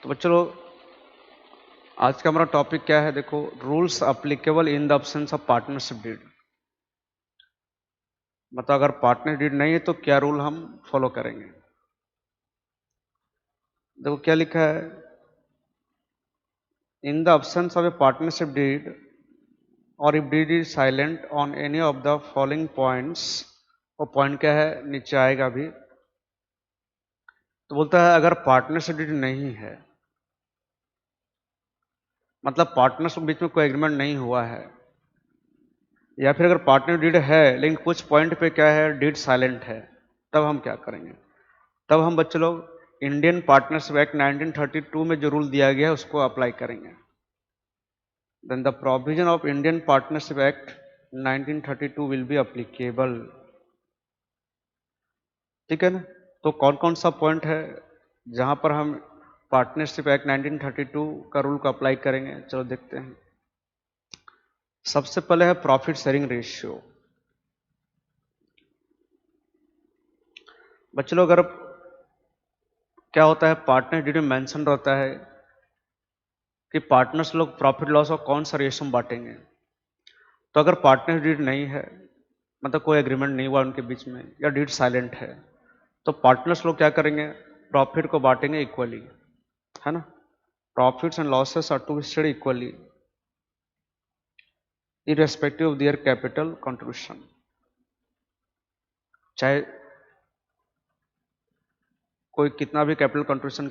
तो बच्चों लोग आज का हमारा टॉपिक क्या है? देखो, rules applicable in the absence of partnership deed. मतलब अगर पार्टनर डीड नहीं है तो क्या रूल हम फॉलो करेंगे। देखो क्या लिखा है, in the absence of a partnership deed और if deed is silent on any of the following points. वो पॉइंट क्या है, नीचे आएगा अभी। तो बोलता है अगर पार्टनरशिप डीड नहीं है, मतलब पार्टनर्स के बीच में कोई एग्रीमेंट नहीं हुआ है, या फिर अगर पार्टनर डीड है लेकिन कुछ पॉइंट पे क्या है, डीड साइलेंट है, तब हम क्या करेंगे? तब हम बच्चे लोग इंडियन पार्टनरशिप एक्ट 1932 में जो रूल दिया गया है उसको अप्लाई करेंगे। Then the provision of Indian partnership act 1932 will be applicable. ठीक है ना? तो कौन कौन सा पॉइंट है जहां पर हम पार्टनरशिप एक्ट 1932 का रूल को अप्लाई करेंगे? चलो देखते हैं। सबसे पहले है प्रॉफिट शेयरिंग रेशियो। बच्चे लोग अगर क्या होता है, पार्टनर डीड में मेंशन रहता है कि पार्टनर्स लोग प्रॉफिट लॉस और कौन सा रेशियो में बांटेंगे। तो अगर पार्टनर डीड नहीं है, मतलब कोई एग्रीमेंट नहीं हुआ उनके बीच में, या डीड साइलेंट है, तो पार्टनर्स लोग क्या करेंगे, प्रॉफिट को बांटेंगे इक्वली, है ना। Profits and losses are to be shared equally irrespective of their capital contribution। चाहे कोई कितना भी कैपिटल कंट्रीब्यूशन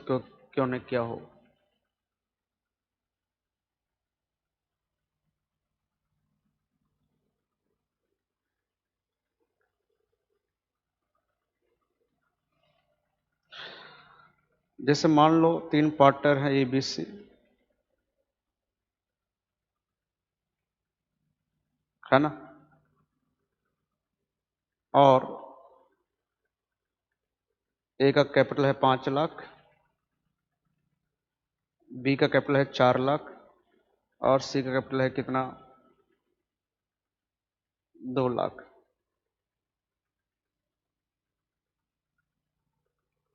क्यों नहीं किया हो। जैसे मान लो 3 पार्टनर हैं ABC, है ना, और A का कैपिटल है 5 लाख, B का कैपिटल है 4 लाख और C का कैपिटल है कितना, 2 लाख,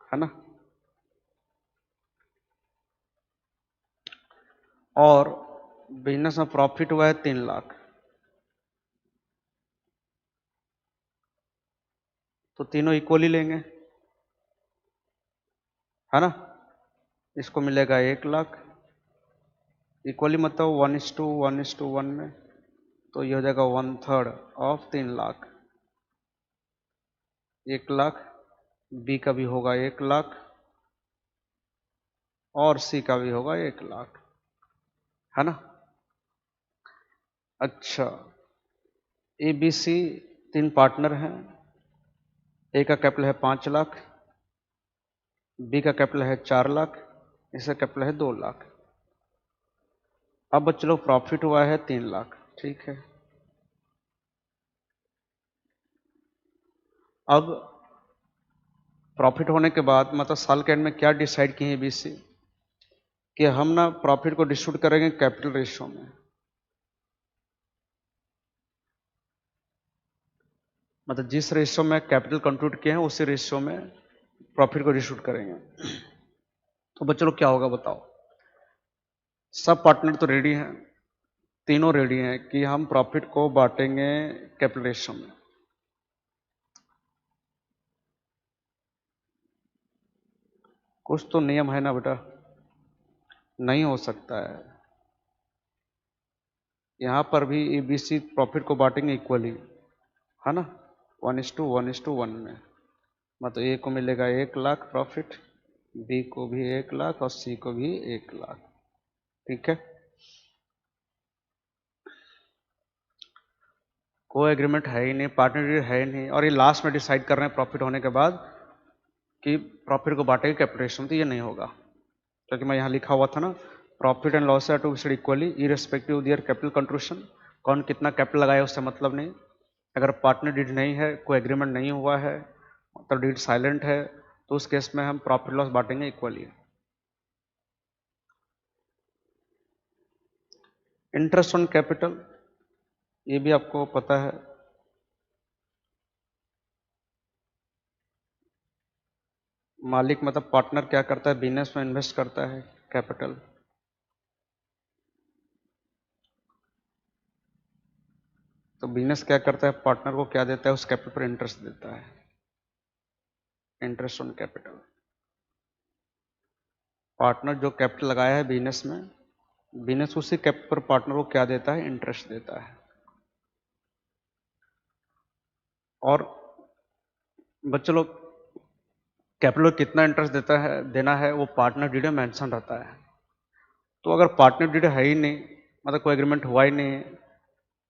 है ना। और बिजनेस में प्रॉफिट हुआ है 3 लाख, तो तीनों इक्वली लेंगे, है ना। इसको मिलेगा 1 लाख, इक्वली मतलब 1:1:1 में, तो ये हो जाएगा 1/3 ऑफ 3 लाख। 1 लाख, बी का भी होगा 1 लाख और सी का भी होगा 1 लाख, है ना। अच्छा, ए बी सी 3 पार्टनर हैं। ए का कैपिटल है 5 लाख, बी का कैपिटल है 4 लाख, इसका कैपिटल है 2 लाख। अब बच्चे लोग प्रॉफिट हुआ है 3 लाख, ठीक है। अब प्रॉफिट होने के बाद मतलब साल के एंड में क्या डिसाइड किए बी सी, कि हम ना प्रॉफिट को डिस्ट्रीब्यूट करेंगे कैपिटल रेशियो में। मतलब जिस रेशियो में कैपिटल कंट्रीब्यूट किए हैं उसी रेशियो में प्रॉफिट को डिस्ट्रीब्यूट करेंगे। तो बच्चों लोग क्या होगा बताओ। सब पार्टनर तो रेडी हैं, तीनों रेडी हैं कि हम प्रॉफिट को बांटेंगे कैपिटल रेशियो में। कुछ तो नियम है ना बेटा, नहीं हो सकता है। यहां पर भी ABC प्रॉफिट को बांटेंगे इक्वली, है ना, 1:1:1 में। मतलब ए को मिलेगा 1 लाख प्रॉफिट, बी को भी 1 लाख और सी को भी 1 लाख, ठीक है। कोई एग्रीमेंट है ही नहीं, पार्टनर है ही नहीं, और ये लास्ट में डिसाइड कर रहे हैं प्रॉफिट होने के बाद कि प्रॉफिट को बांटेंगे कैपिटल रेशियो में, तो ये नहीं होगा। क्योंकि मैं यहाँ लिखा हुआ था ना, profit and loss are to be shared equally irrespective of their capital contribution. कौन कितना कैपिटल लगाया उससे मतलब नहीं। अगर पार्टनर डीड नहीं है, कोई एग्रीमेंट नहीं हुआ है, मतलब डीड साइलेंट है, तो उस केस में हम प्रॉफिट लॉस बांटेंगे इक्वली। इंटरेस्ट ऑन कैपिटल, ये भी आपको पता है। मालिक मतलब पार्टनर क्या करता है, बिजनेस में इन्वेस्ट करता है, कैपिटल। तो बिजनेस क्या करता है, पार्टनर को क्या देता है, उस कैपिटल पर इंटरेस्ट देता है, इंटरेस्ट ऑन कैपिटल। पार्टनर जो कैपिटल लगाया है बिजनेस में, बिजनेस उसी कैपिटल पर पार्टनर को क्या देता है, इंटरेस्ट देता है। और बच्चों लोग कैपिटल को कितना इंटरेस्ट देना है वो पार्टनर डीड में मेंशन रहता है। तो अगर पार्टनर डीड है ही नहीं, मतलब कोई एग्रीमेंट हुआ ही नहीं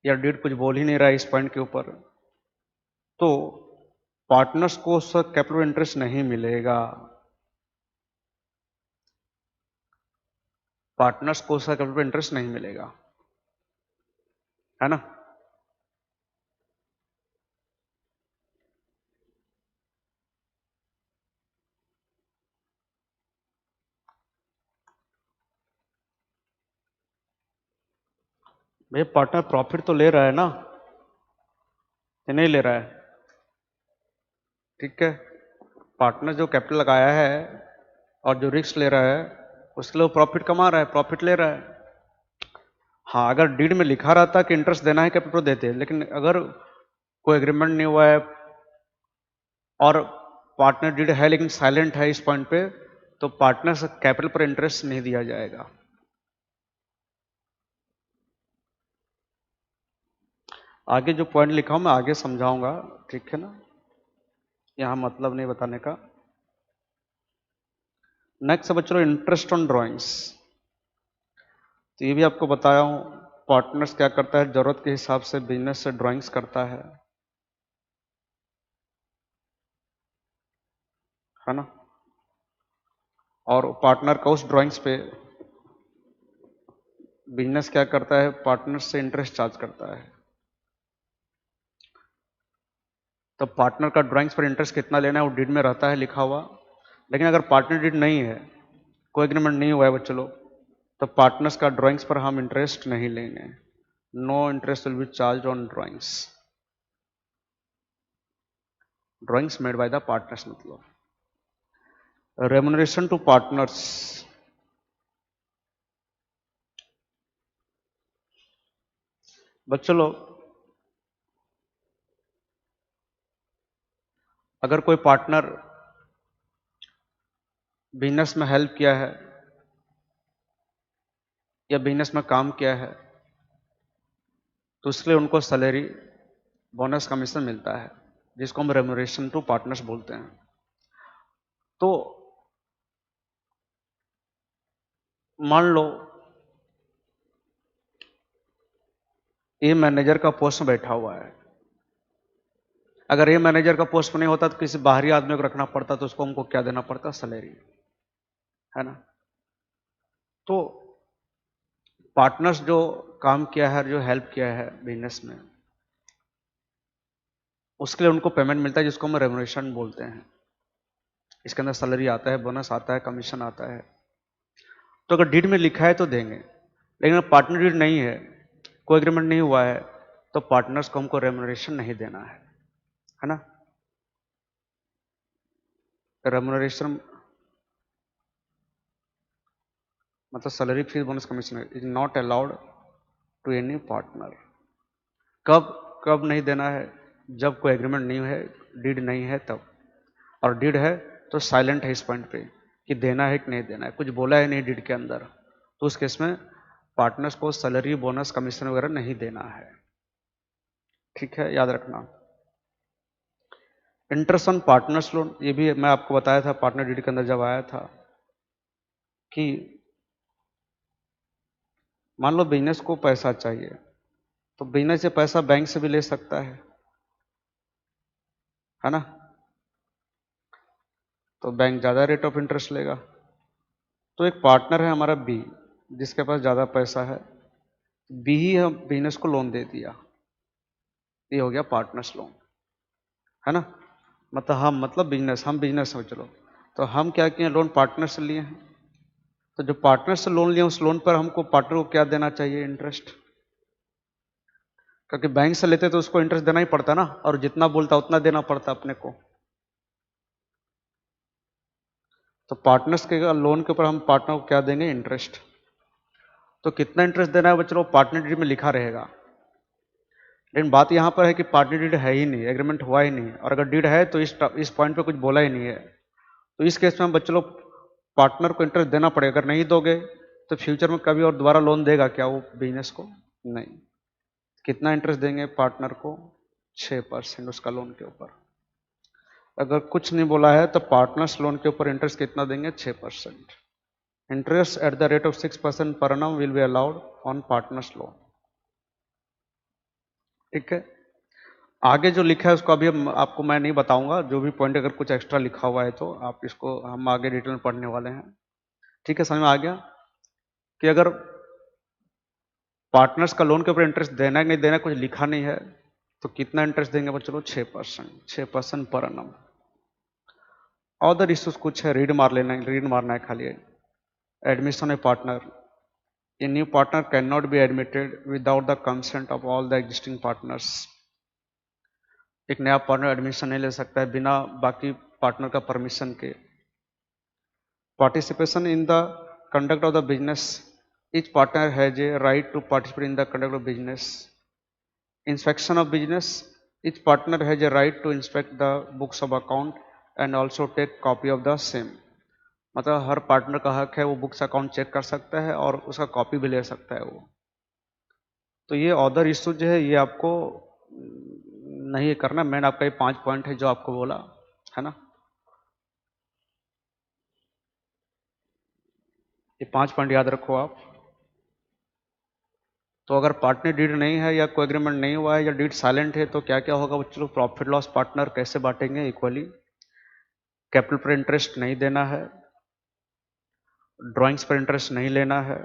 या डीड कुछ बोल ही नहीं रहा है इस पॉइंट के ऊपर, तो पार्टनर्स को उस कैपिटल इंटरेस्ट नहीं मिलेगा, पार्टनर्स को उस कैपिटल इंटरेस्ट नहीं मिलेगा, है ना। भैया पार्टनर प्रॉफिट तो ले रहा है ना, या नहीं ले रहा है, ठीक है। पार्टनर जो कैपिटल लगाया है और जो रिस्क ले रहा है उसके लिए वो प्रॉफिट कमा रहा है, प्रॉफिट ले रहा है। हाँ, अगर डीड में लिखा रहता कि इंटरेस्ट देना है कैपिटल देते, लेकिन अगर कोई एग्रीमेंट नहीं हुआ है और पार्टनर डीड है लेकिन साइलेंट है इस पॉइंट पे, तो पार्टनर से कैपिटल पर इंटरेस्ट नहीं दिया जाएगा। आगे जो पॉइंट लिखा हूं मैं आगे समझाऊंगा, ठीक है ना, यहां मतलब नहीं बताने का। नेक्स्ट है बच्चों इंटरेस्ट ऑन ड्राइंग्स। तो ये भी आपको बताया हूं, पार्टनर्स क्या करता है, जरूरत के हिसाब से बिजनेस से ड्राइंग्स करता है ना। और पार्टनर का उस ड्राइंग्स पे बिजनेस क्या करता है, पार्टनर से इंटरेस्ट चार्ज करता है। तो पार्टनर का ड्राइंग्स पर इंटरेस्ट कितना लेना है वो डीड में रहता है लिखा हुआ। लेकिन अगर पार्टनर डीड नहीं है, कोई एग्रीमेंट नहीं हुआ है बच्चों लोग, तो पार्टनर्स का ड्राइंग्स पर हम इंटरेस्ट नहीं लेंगे। No interest will be charge on drawings, drawings made by the partners. मतलब रेम्युनरेशन टू पार्टनर्स, बच्चों लोग अगर कोई पार्टनर बिजनेस में हेल्प किया है या बिजनेस में काम किया है, तो इसलिए उनको सैलरी, बोनस, कमीशन मिलता है, जिसको हम रेम्युनरेशन टू पार्टनर्स बोलते हैं। तो मान लो ए मैनेजर का पोस्ट में बैठा हुआ है, अगर ए मैनेजर का पोस्ट में नहीं होता तो किसी बाहरी आदमी को रखना पड़ता, तो उसको हमको क्या देना पड़ता, सैलरी, है ना। तो पार्टनर्स जो काम किया है, जो हेल्प किया है बिजनेस में, उसके लिए उनको पेमेंट मिलता है, जिसको हम रेम्युनरेशन बोलते हैं। इसके अंदर सैलरी आता है, बोनस आता है, कमीशन आता है। तो अगर डीड में लिखा है तो देंगे, लेकिन अगर पार्टनर डीड नहीं है, कोई एग्रीमेंट नहीं हुआ है, तो पार्टनर्स को हमको रेम्युनरेशन नहीं देना है ना। रेम्युनरेशन मतलब salary, fees, bonus, commission is not allowed to any partner. कब कब नहीं देना है, जब कोई एग्रीमेंट नहीं है, डीड नहीं है तब। और डीड है तो साइलेंट है इस पॉइंट पे कि देना है कि नहीं देना है, कुछ बोला है नहीं डीड के अंदर, तो उस केस में पार्टनर्स को सैलरी, बोनस, कमीशन वगैरह नहीं देना है, ठीक है, याद रखना। इंटरेस्ट ऑन पार्टनर्स लोन, ये भी मैं आपको बताया था पार्टनर डीड के अंदर जब आया था कि मान लो बिजनेस को पैसा चाहिए, तो बिजनेस से पैसा बैंक से भी ले सकता है ना। तो बैंक ज्यादा रेट ऑफ इंटरेस्ट लेगा। तो एक पार्टनर है हमारा बी, जिसके पास ज्यादा पैसा है, बी ही हम बिजनेस को लोन दे दिया, ये हो गया पार्टनर्स लोन, है ना। मतलब हम बिजनेस हो, चलो, तो हम क्या किए, लोन पार्टनर से लिए हैं। तो जो पार्टनर से लोन लिए उस लोन पर हमको पार्टनर को क्या देना चाहिए, इंटरेस्ट। क्योंकि बैंक से लेते तो उसको इंटरेस्ट देना ही पड़ता ना, और जितना बोलता उतना देना पड़ता अपने को। तो तो पार्टनर्स के लोन के ऊपर हम पार्टनर को क्या देंगे, इंटरेस्ट। तो कितना इंटरेस्ट देना है बच्चों, पार्टनर डीड में लिखा रहेगा। लेकिन बात यहाँ पर है कि पार्टनर डीड है ही नहीं, एग्रीमेंट हुआ ही नहीं, और अगर डीड है तो इस पॉइंट पे कुछ बोला ही नहीं है। तो इस केस में हम बच्चों लोग पार्टनर को इंटरेस्ट देना पड़ेगा। अगर नहीं दोगे तो फ्यूचर में कभी और दोबारा लोन देगा क्या वो बिजनेस को? नहीं। कितना इंटरेस्ट देंगे पार्टनर को? 6% उसका लोन के ऊपर। अगर कुछ नहीं बोला है तो पार्टनर्स लोन के ऊपर इंटरेस्ट कितना देंगे? 6%। Interest at the rate of 6% पर annum will be allowed on partners loan. ठीक है। आगे जो लिखा है उसको अभी आपको मैं नहीं बताऊंगा, जो भी पॉइंट अगर कुछ एक्स्ट्रा लिखा हुआ है तो आप इसको हम आगे डिटेल में पढ़ने वाले हैं। ठीक है, समझ में आ गया कि अगर पार्टनर्स का लोन के ऊपर इंटरेस्ट देना है नहीं देना, कुछ लिखा नहीं है, तो कितना इंटरेस्ट देंगे बच्चों? 6% पर annum। अदर इश्यूज कुछ है, रीड मार लेना, रीड मारना है खाली। Admission A partner, a new partner can not be admitted without the consent of all the existing partners. एक नया पार्टनर एडमिशन नहीं ले सकता है बिना बाकी पार्टनर का परमिशन के। Participation in the conduct of the business, each partner has a right to participate in the conduct of business. Inspection of business, each partner has a right to inspect the books of account and also take copy of the same. मतलब हर partner का हक है वो books account check कर सकता है और उसका कॉपी भी ले सकता है वो। तो ये अदर इशू जो है ये आपको नहीं करना। मैंने आपका ये 5 पॉइंट है जो आपको बोला है ना, ये 5 पॉइंट याद रखो आप। तो अगर पार्टनर डीड नहीं है या कोई एग्रीमेंट नहीं हुआ है या डीड साइलेंट है तो क्या क्या होगा बच्चों? प्रॉफिट लॉस पार्टनर कैसे बांटेंगे? इक्वली। कैपिटल पर इंटरेस्ट नहीं देना है, ड्राइंग्स पर इंटरेस्ट नहीं लेना है,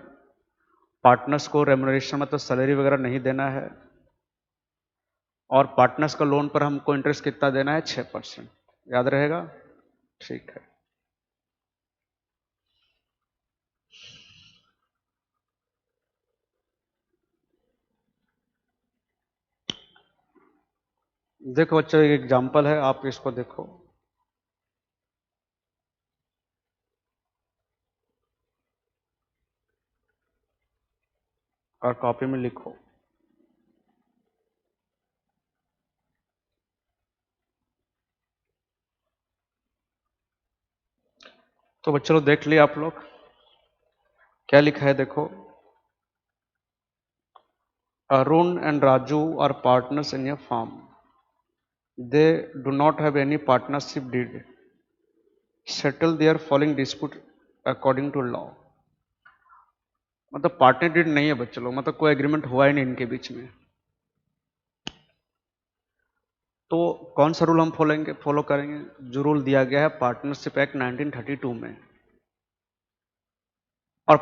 पार्टनर्स को रेम्युनरेशन मतलब सैलरी वगैरह नहीं देना है, और पार्टनर्स का लोन पर हमको इंटरेस्ट कितना देना है? 6%। याद रहेगा? ठीक है। देखो बच्चों एक एग्जांपल है, आप इसको देखो। और कॉपी में लिखो। तो बच्चों लोग देख लिया आप लोग क्या लिखा है? देखो, Arun and Raju are partners in your firm, they do not have any partnership deed, settle their following dispute according to law. मतलब पार्टनर डीड नहीं है बच्चों लोग, मतलब कोई एग्रीमेंट हुआ ही नहीं इनके बीच में। तो कौन सा रूल हम फॉलो करेंगे? जो रूल दिया गया है पार्टनरशिप एक्ट 1932 में। और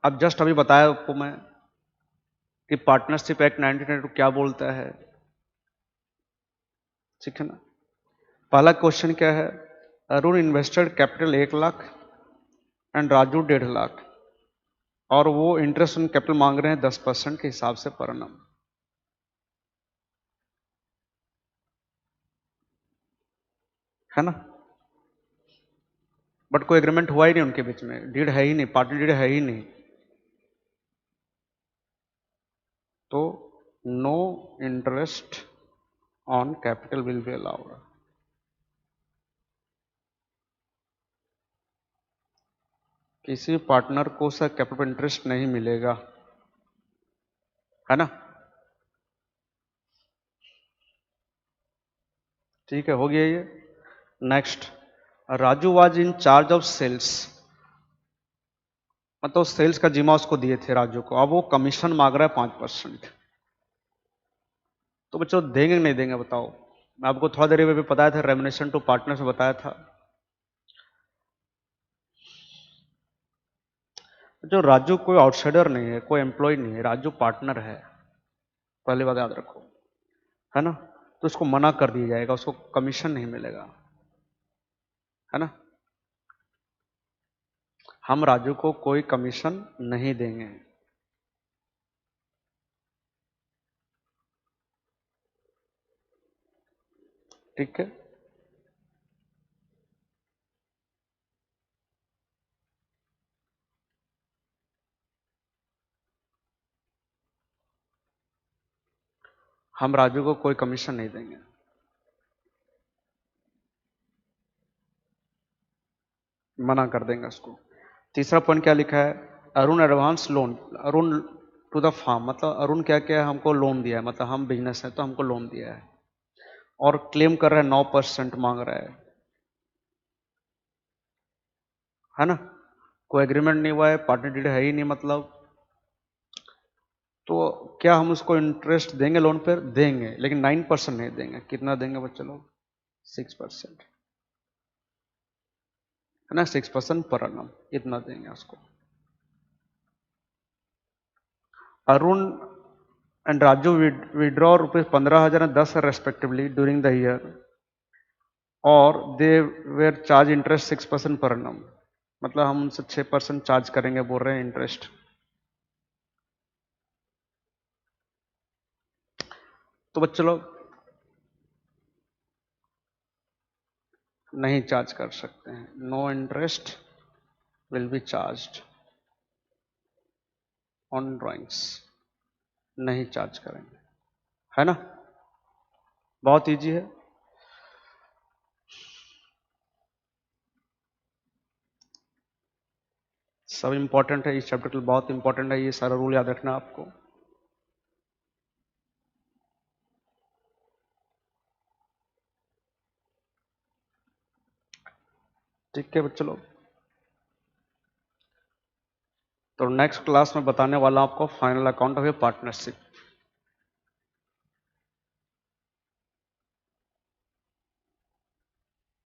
अब जस्ट अभी बताया आपको मैं कि पार्टनरशिप एक्ट 1932 क्या बोलता है। ठीक है ना। पहला क्वेश्चन क्या है? Arun invested capital 1 lakh and Raju 1.5 lakh, और वो इंटरेस्ट ऑन कैपिटल मांग रहे हैं 10% के हिसाब से पर annum। है ना। बट कोई एग्रीमेंट हुआ ही नहीं उनके बीच में, डीड है ही नहीं, पार्टनर डीड है ही नहीं। तो no interest on capital will be allowed. किसी पार्टनर को सर कैपिटल इंटरेस्ट नहीं मिलेगा, है ना। ठीक है, हो गया ये। Next, Raju was in charge of sales, मतलब सेल्स का जिम्मा उसको दिए थे राजू को, अब वो कमीशन मांग रहा है 5%। तो बच्चों देंगे नहीं देंगे बताओ? मैं आपको थोड़ा देर में भी बताया था, रेम्युनरेशन टू पार्टनर से बताया था। जो राजू कोई आउटसाइडर नहीं है, कोई एम्प्लॉय नहीं है, राजू पार्टनर है, पहली बात याद रखो, है ना। तो उसको मना कर दिया जाएगा, उसको कमीशन नहीं मिलेगा, है ना। हम राजू को कोई कमीशन नहीं देंगे। ठीक है। हम राजू को कोई कमीशन नहीं देंगे। मना कर देंगे उसको। तीसरा पॉइंट क्या लिखा है, Arun advance loan, Arun to the firm, मतलब अरुण क्या क्या है, हमको लोन दिया है, मतलब हम बिजनेस है तो हमको लोन दिया है, और क्लेम कर रहा है 9% मांग रहा है ना। कोई एग्रीमेंट नहीं हुआ है, पार्टनर डीड है ही नहीं, मतलब तो क्या हम उसको इंटरेस्ट देंगे लोन पर? देंगे, लेकिन 9% नहीं देंगे। कितना देंगे बच्चे लोग? 6%, है ना, 6% पर annum, इतना देंगे उसको। Arun and Raju withdraw ₹15,000 and 10,000 respectively during the year, और दे वेर चार्ज इंटरेस्ट 6% पर annum, मतलब हम उनसे 6% चार्ज करेंगे बोल रहे हैं इंटरेस्ट। तो बच्चों लोग नहीं चार्ज कर सकते हैं, no interest will be charged on drawings, नहीं चार्ज करेंगे, है ना। बहुत इजी है। सब इंपॉर्टेंट है, इस चैप्टर के लिए बहुत इंपॉर्टेंट है, ये सारा रूल याद रखना आपको। ठीक है बच्चों लोग, तो नेक्स्ट क्लास में बताने वाला हूं आपको final account of a partnership.